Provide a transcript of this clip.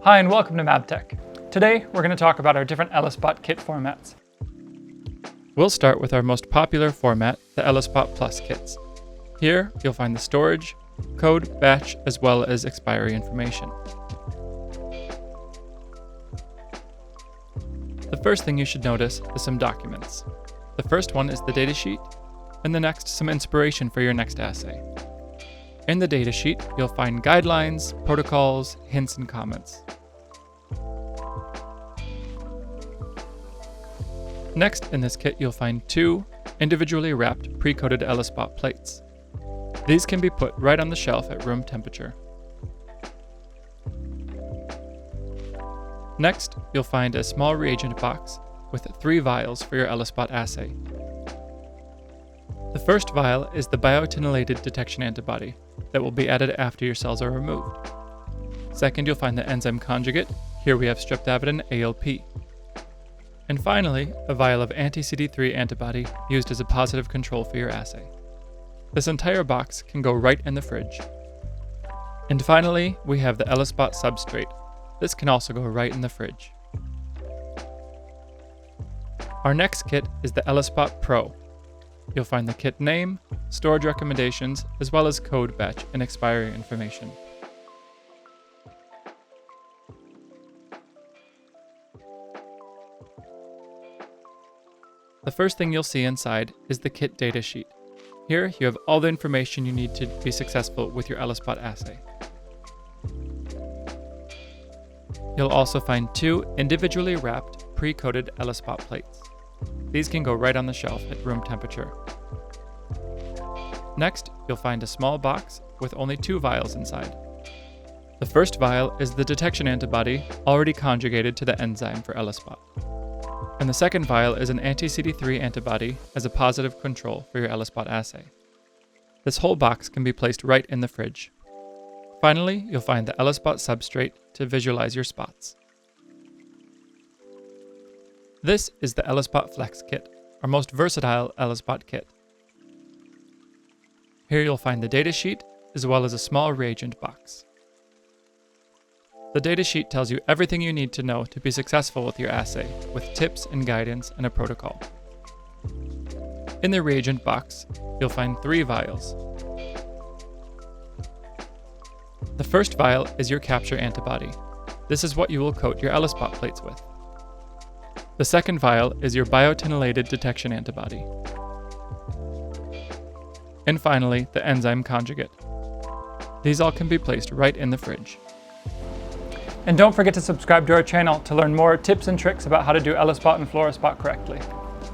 Hi and welcome to Mabtech. Today we're going to talk about our different ELISpot kit formats. We'll start with our most popular format, the ELISpot Plus kits. Here you'll find the storage, code, batch, as well as expiry information. The first thing you should notice is some documents. The first one is the datasheet, and the next some inspiration for your next assay. In the datasheet, you'll find guidelines, protocols, hints, and comments. Next in this kit, you'll find two individually wrapped pre-coated ELISpot plates. These can be put right on the shelf at room temperature. Next, you'll find a small reagent box with 3 vials for your ELISpot assay. The first vial is the biotinylated detection antibody that will be added after your cells are removed. Second, you'll find the enzyme conjugate. Here we have streptavidin ALP. And finally, a vial of anti-CD3 antibody used as a positive control for your assay. This entire box can go right in the fridge. And finally, we have the ELISpot substrate. This can also go right in the fridge. Our next kit is the ELISpot Pro. You'll find the kit name, storage recommendations, as well as code, batch, and expiry information. The first thing you'll see inside is the kit datasheet. Here you have all the information you need to be successful with your ELISpot assay. You'll also find 2 individually wrapped pre-coated ELISpot plates. These can go right on the shelf at room temperature. Next, you'll find a small box with only 2 vials inside. The first vial is the detection antibody already conjugated to the enzyme for ELISpot. And the second vial is an anti-CD3 antibody as a positive control for your ELISpot assay. This whole box can be placed right in the fridge. Finally, you'll find the ELISpot substrate to visualize your spots. This is the ELISpot Flex kit, our most versatile ELISpot kit. Here you'll find the datasheet, as well as a small reagent box. The datasheet tells you everything you need to know to be successful with your assay, with tips and guidance and a protocol. In the reagent box, you'll find 3 vials. The first vial is your capture antibody. This is what you will coat your ELISpot plates with. The second vial is your biotinylated detection antibody. And finally, the enzyme conjugate. These all can be placed right in the fridge. And don't forget to subscribe to our channel to learn more tips and tricks about how to do ELISpot and FluoroSpot correctly.